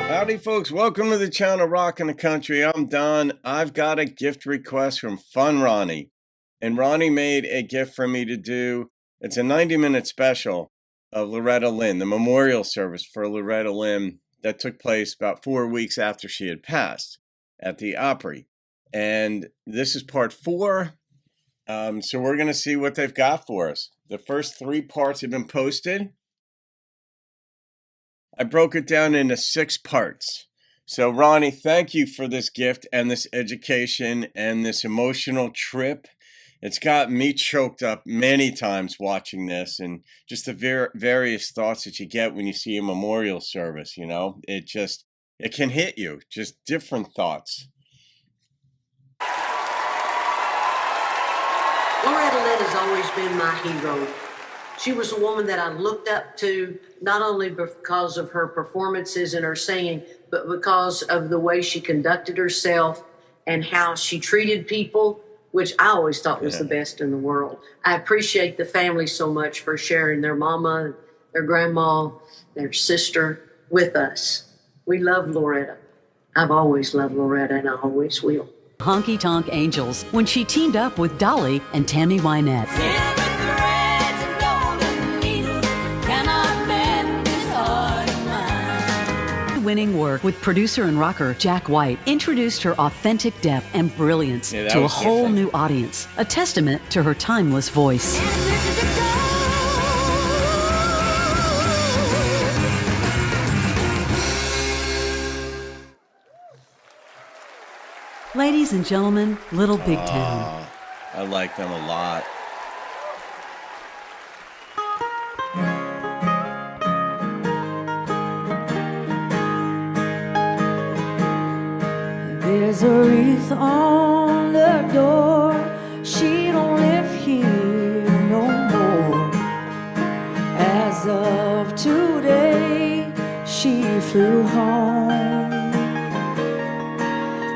Howdy, folks. Welcome to the channel Rockin' the Country. I'm Don. I've got a gift request from funRonni. And Ronnie made a gift for me to do. It's a 90-minute special of Loretta Lynn, the memorial service for Loretta Lynn that took place about 4 weeks after she had passed at the Opry. And this is part 4. So we're going to see what they've got for us. The first 3 parts have been posted. I broke it down into 6 parts. So Ronnie, thank you for this gift and this education and this emotional trip. It's got me choked up many times watching this, and just the various thoughts that you get when you see a memorial service, you know, it can hit you, just different thoughts. Loretta Lynn has always been my hero. She was a woman that I looked up to, not only because of her performances and her singing, but because of the way she conducted herself and how she treated people, which I always thought was the best in the world. I appreciate the family so much for sharing their mama, their grandma, their sister with us. We love Loretta. I've always loved Loretta, and I always will. Honky Tonk Angels, when she teamed up with Dolly and Tammy Wynette. Winning work with producer and rocker Jack White introduced her authentic depth and brilliance to a whole new audience, a testament to her timeless voice. Ladies and gentlemen, Little Big Town. I like them a lot. There's a wreath on the door. She don't live here no more. As of today, she flew home.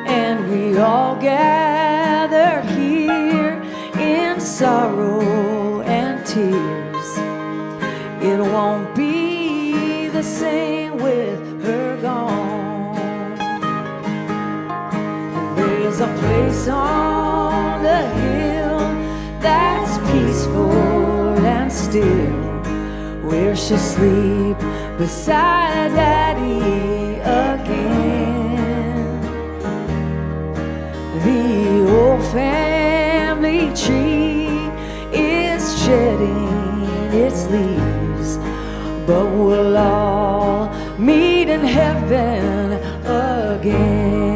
And we all gathered here in sorrow and tears. It won't be the same with her gone. There's a place on the hill that's peaceful and still, where she'll sleep beside Daddy again. The old family tree is shedding its leaves, but we'll all meet in heaven again.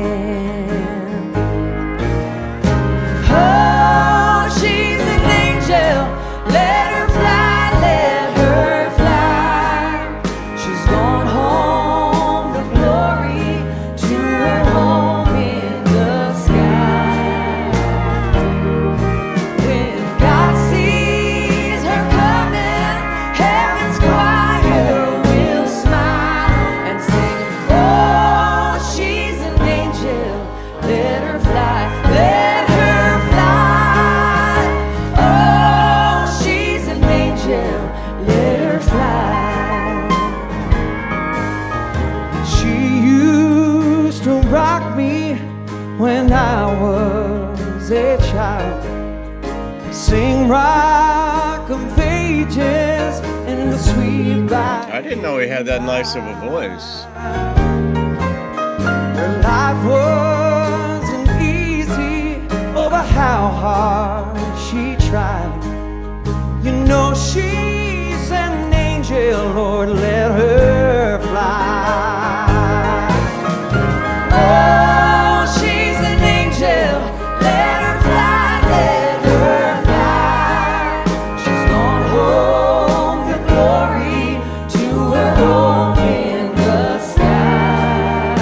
Oh, she's an angel, let her fly, let her fly. She's gone home to glory, to her home in the sky. When God sees her coming, heaven's choir will smile and sing, oh, she's an angel, let her fly, let her fly. Oh, she's an angel, let her fly. She used to rock me when I was a child, sing rock of ages in the sweet by. I didn't know he had that nice of a voice. Her life wasn't easy, over how hard she tried. You know she's an angel, Lord, let her fly. Oh, she's an angel, let her fly, let her fly. She's gone home to glory, to her home in the sky.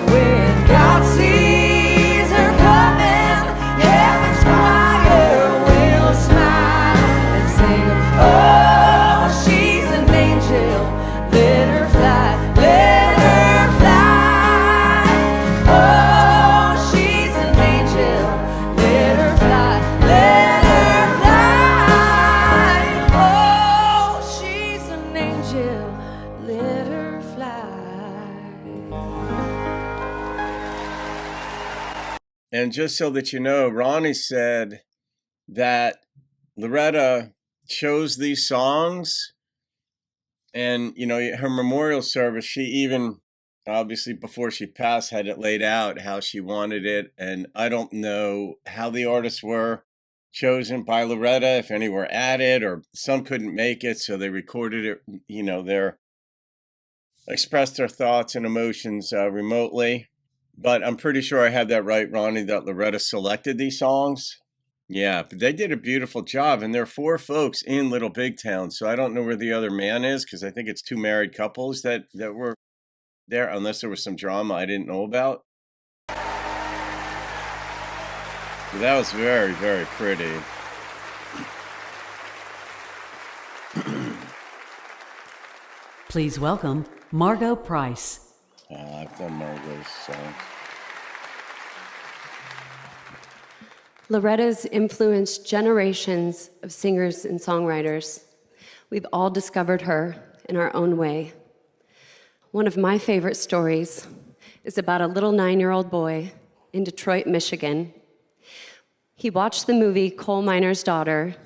When God sees her coming, heaven's choir will smile and sing, oh, she's And just so that you know, Ronnie said that Loretta chose these songs, and, you know, her memorial service, she even, obviously before she passed, had it laid out how she wanted it. And I don't know how the artists were chosen by Loretta, if any were added or some couldn't make it, so they recorded it, you know, expressed their thoughts and emotions remotely. But I'm pretty sure I have that right, Ronnie, that Loretta selected these songs. Yeah, but they did a beautiful job, and there are 4 folks in Little Big Town, so I don't know where the other man is, because I think it's 2 married couples that were there, unless there was some drama I didn't know about. But that was very, very pretty. Please welcome Margot Price. I've done Margot's songs. Loretta's influenced generations of singers and songwriters. We've all discovered her in our own way. One of my favorite stories is about a little 9-year-old boy in Detroit, Michigan. He watched the movie Coal Miner's Daughter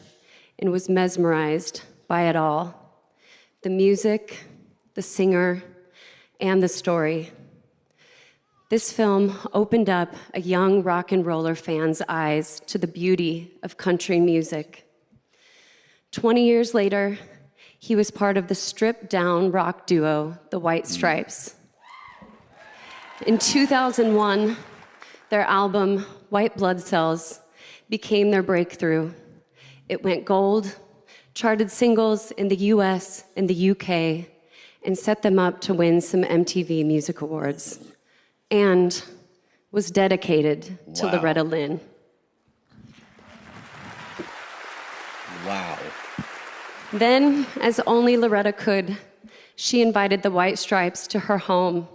and was mesmerized by it all. The music, the singer, and the story. This film opened up a young rock and roller fan's eyes to the beauty of country music. 20 years later, he was part of the stripped-down rock duo, the White Stripes. In 2001, their album, White Blood Cells, became their breakthrough. It went gold, charted singles in the US and the UK, and set them up to win some MTV Music Awards, and was dedicated to Loretta Lynn. Wow. Then, as only Loretta could, she invited the White Stripes to her home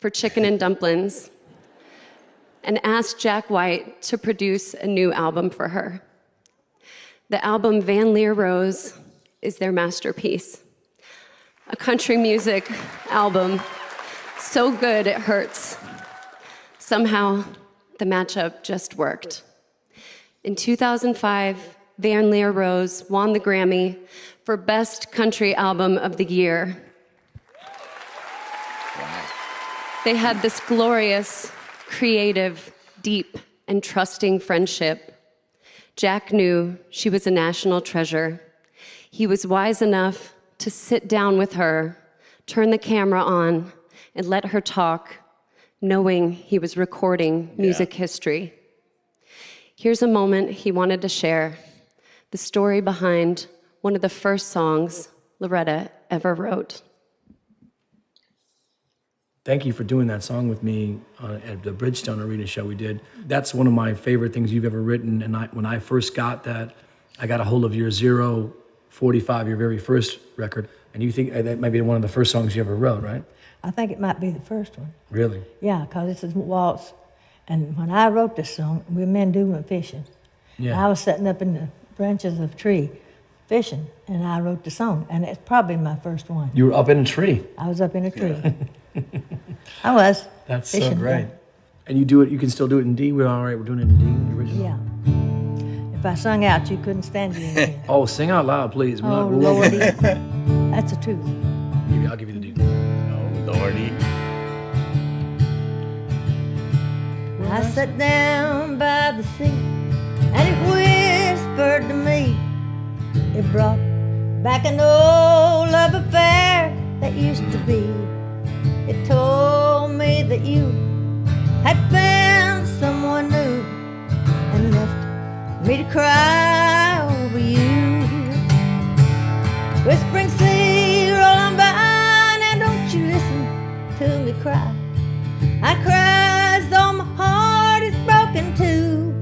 for chicken and dumplings and asked Jack White to produce a new album for her. The album Van Leer Rose is their masterpiece. A country music album so good it hurts. Somehow, the matchup just worked. In 2005, Van Leer Rose won the Grammy for Best Country Album of the Year. Wow. They had this glorious, creative, deep, and trusting friendship. Jack knew she was a national treasure. He was wise enough to sit down with her, turn the camera on, and let her talk, knowing he was recording music history. Here's a moment he wanted to share, the story behind one of the first songs Loretta ever wrote. Thank you for doing that song with me at the Bridgestone Arena show we did. That's one of my favorite things you've ever written. And when I first got that, I got a hold of your 045, your very first record. And you think that might be one of the first songs you ever wrote, right? I think it might be the first one. Really? Yeah, because it's a waltz. And when I wrote this song, we men went fishing. Yeah. And I was sitting up in the branches of a tree fishing, and I wrote the song. And it's probably my first one. You were up in a tree? I was up in a tree. I was. That's fishing, so great. yeah. And you do it, you can still do it in D? We're all right, we're doing it in D, the original? Yeah. If I sung out, you couldn't stand it in here. Oh, sing out loud, please. Oh, Lordy. That's the truth. I'll give you the D. Oh, Lordy. I sat down by the sea, and it whispered to me. It brought back an old love affair that used to be. It told me that you had found someone new and left me to cry over you. Whispering sea, roll on by, now don't you listen to me cry. I cry as though my heart is broken too.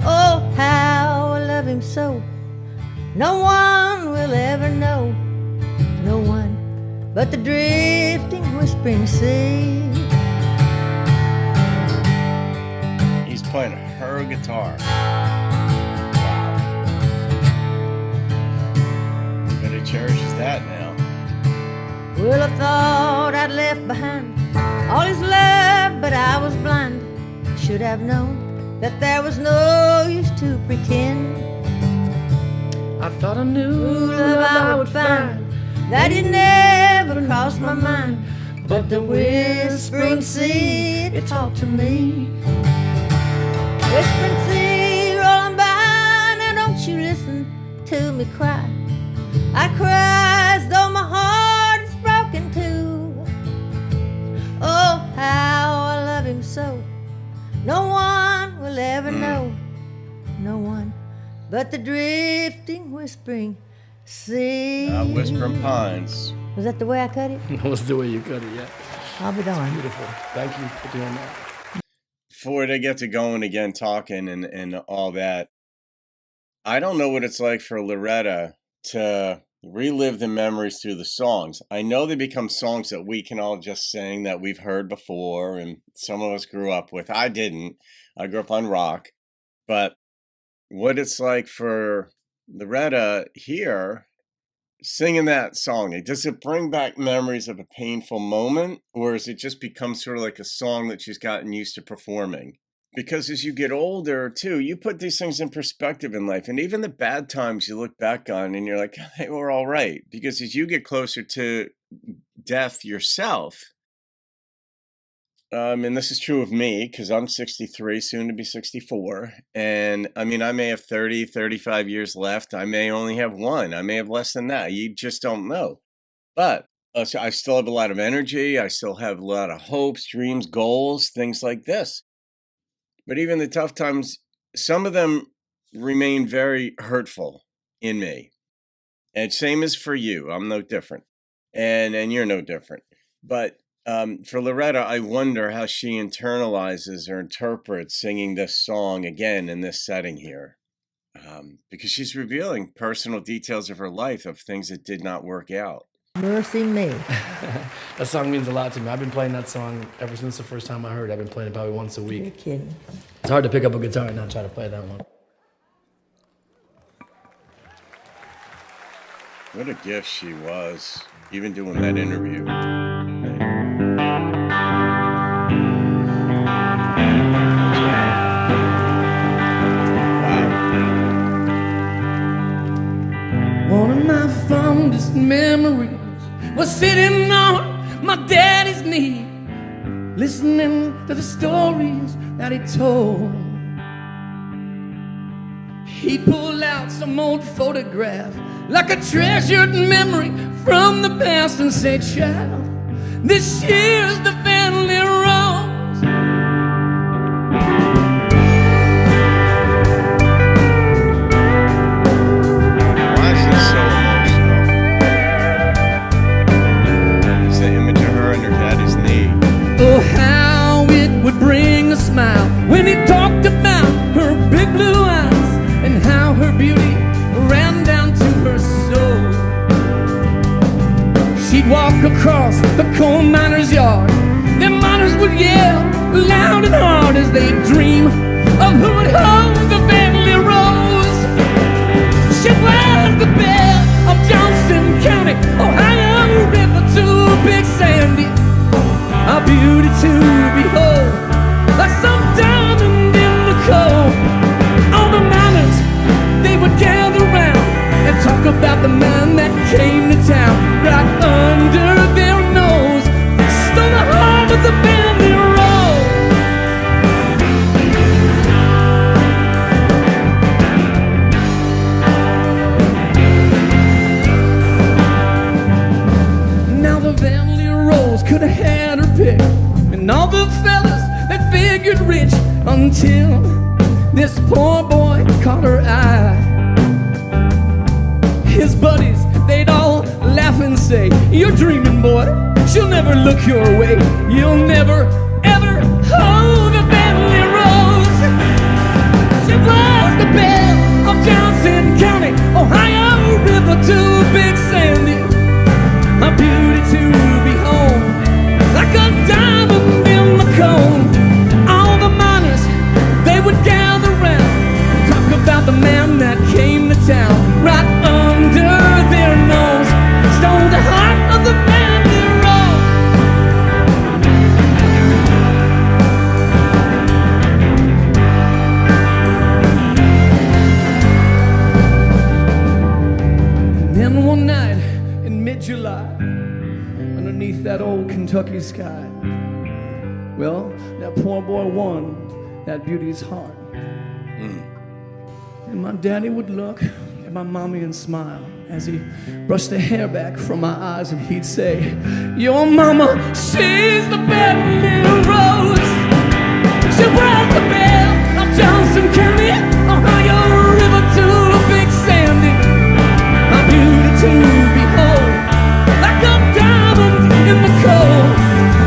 Oh, how I love him so. No one will ever know. No one but the drifting, whispering sea. He's playing her guitar. Wow. But he cherishes that now. Well, I thought I'd left behind all his love, but I was blind. should have known that there was no use to pretend. I thought I knew Love I would find that it never crossed my mind, but the whispering sea, it talked to me. Whispering sea rolling by, now don't you listen to me cry. I cry as though my heart is broken too. Oh, how I love him so. No one will ever know. No one but the drifting, whispering sea. Whispering Pines. Was that the way I cut it? that was the way you cut it, yeah. I'll be darned. Beautiful. Thank you for doing that. Before they get to going again, talking and all that, I don't know what it's like for Loretta to relive the memories through the songs. I know they become songs that we can all just sing that we've heard before and some of us grew up with. I didn't. I grew up on rock. But what it's like for Loretta here singing that song, does it bring back memories of a painful moment, or has it just become sort of like a song that she's gotten used to performing? Because as you get older too, you put these things in perspective in life, and even the bad times you look back on and you're like, they were all right. Because as you get closer to death yourself, and this is true of me because I'm 63, soon to be 64. And I mean, I may have 30, 35 years left. I may only have one. I may have less than that. You just don't know. But so I still have a lot of energy. I still have a lot of hopes, dreams, goals, things like this. But even the tough times, some of them remain very hurtful in me. And same as for you. I'm no different. And you're no different. But for Loretta, I wonder how she internalizes or interprets singing this song again in this setting here. Because she's revealing personal details of her life, of things that did not work out. Mercy me. That song means a lot to me. I've been playing that song ever since the first time I heard it. I've been playing it probably once a week. You're kidding. It's hard to pick up a guitar and not try to play that one. What a gift she was, even doing that interview. One of my fondest memories was sitting on my daddy's knee, listening to the stories that he told. He pulled out some old photograph, like a treasured memory from the past, and said, "Child, this here's the family rose." Why is this so emotional? It's the image of her on her daddy's knee. Oh, how it would bring a smile when he talked about her big blue eyes and how her beauty ran down to her soul. She'd walk across the coal miner's yard. The miners would yell loud and hard as they dream of who would hold the family rose. She was the belle of Johnson County, Ohio River to Big Sandy, a beauty to behold, like some diamond in the coal. All the miners, they would gather round and talk about the man that came to town. Right under their nose, stole the heart of the family roll. Now the family rose could have had her pick, and all the fellas that figured rich, until this poor boy caught her eye. His buddies, they'd all laugh and say, "You're dreaming, boy. She'll never look your way. You'll never, ever hold the family rose." She was the belle of Johnson County, Ohio River to Big Sandy, a beauty to behold, like a diamond in the coal. All the miners, they would gather round, talk about the man that came to town. Right under their nose, stole the heart of the family rose. cold night in mid-July, underneath that old Kentucky sky. Well, that poor boy won that beauty's heart. And my daddy would look at my mommy and smile as he brushed the hair back from my eyes, and he'd say, your mama, she's the bad little rose. She wears the bell of Johnson County, Ohio River to Big Sandy. A beauty to behold, like a diamond in the coal.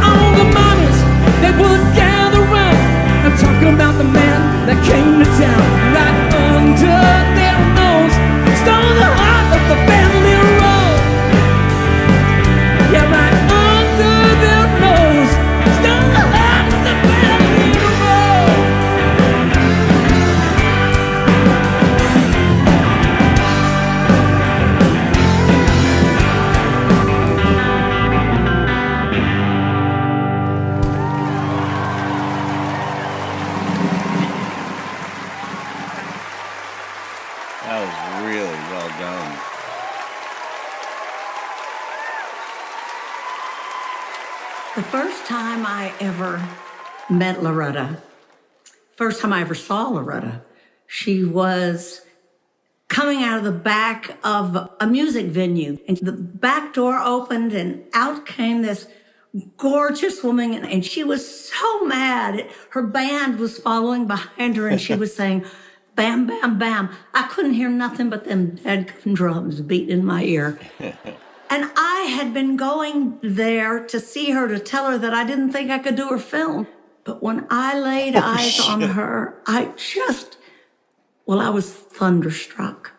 All the mamas, they would gather round and talk about the man that came to town. Right under their nose stole the heart of the family road. Yeah, right under their nose stole the heart of the family road. That was really well done. The first time I ever met Loretta, first time I ever saw Loretta, she was coming out of the back of a music venue, and the back door opened and out came this gorgeous woman, and she was so mad. Her band was following behind her, and she was saying, bam, bam, bam. I couldn't hear nothing but them dead drums beating in my ear. And I had been going there to see her, to tell her that I didn't think I could do her film. But when I laid eyes on her, I was thunderstruck.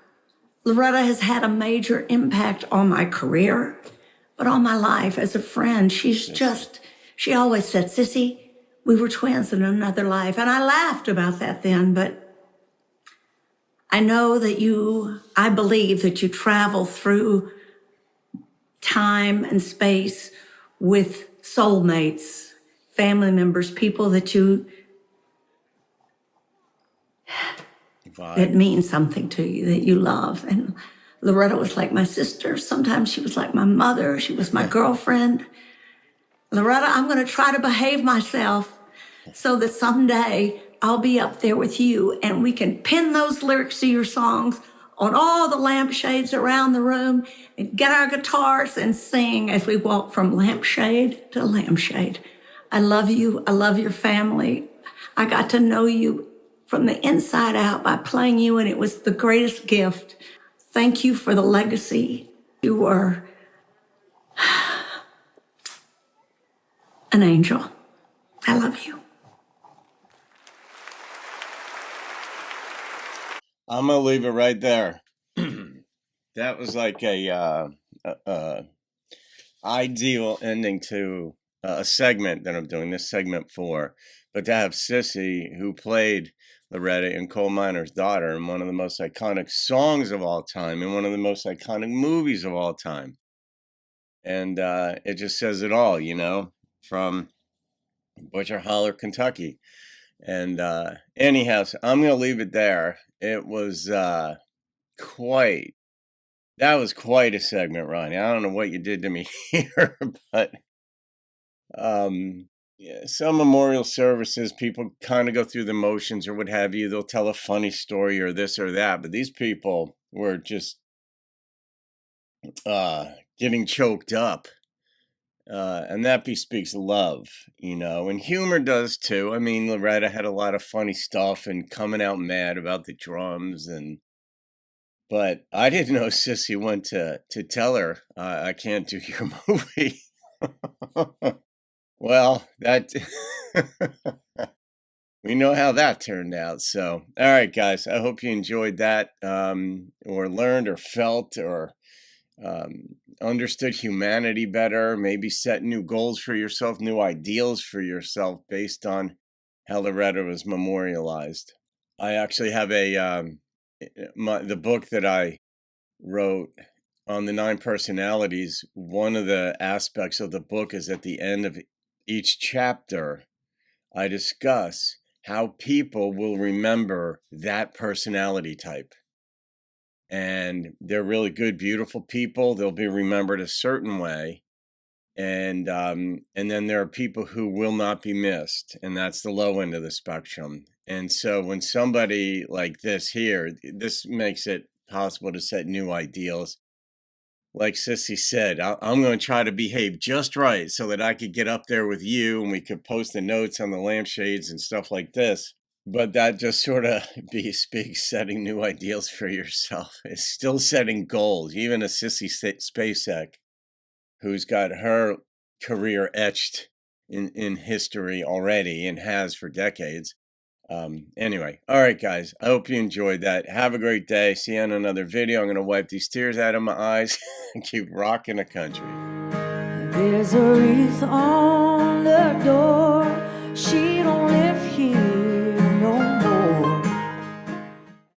Loretta has had a major impact on my career, but on my life as a friend. She always said, Sissy, we were twins in another life. And I laughed about that then, but I know that I believe that you travel through time and space with soulmates, family members, people that it means something to you, that you love. And Loretta was like my sister. Sometimes she was like my mother. She was my girlfriend. Loretta, I'm going to try to behave myself so that someday I'll be up there with you and we can pin those lyrics to your songs on all the lampshades around the room and get our guitars and sing as we walk from lampshade to lampshade. I love you. I love your family. I got to know you from the inside out by playing you, and it was the greatest gift. Thank you for the legacy. You were an angel. I love you. I'm gonna leave it right there. That was like a ideal ending to a segment that I'm doing this segment for. But to have Sissy, who played Loretta in Coal Miner's Daughter, in one of the most iconic songs of all time, in one of the most iconic movies of all time, and it just says it all, from Butcher Holler, Kentucky. And anyhow, so I'm gonna leave it there. It was that was quite a segment, Ronnie. I don't know what you did to me here, but yeah, some memorial services, people kind of go through the motions or what have you. They'll tell a funny story or this or that, but these people were just getting choked up. And that bespeaks love, and humor does too. I mean, Loretta had a lot of funny stuff and coming out mad about the drums, but I didn't know Sissy went to tell her, I can't do your movie. Well, that we know how that turned out. So, all right, guys, I hope you enjoyed that, or learned or felt or understood humanity better, maybe set new goals for yourself, new ideals for yourself based on how Loretta was memorialized. I actually have the book that I wrote on the 9 personalities. One of the aspects of the book is at the end of each chapter, I discuss how people will remember that personality type. and they're really good, beautiful people. They'll be remembered a certain way. And then there are people who will not be missed, and that's the low end of the spectrum. And so when somebody like this here, this makes it possible to set new ideals. Like Sissy said, I'm going to try to behave just right so that I could get up there with you and we could post the notes on the lampshades and stuff like this. But that just sort of speaks setting new ideals for yourself. It's still setting goals. Even a Sissy Spacek, who's got her career etched in history already and has for decades. Anyway, all right, guys, I hope you enjoyed that. Have a great day. See you on another video. I'm going to wipe these tears out of my eyes and keep rocking the country. There's a wreath on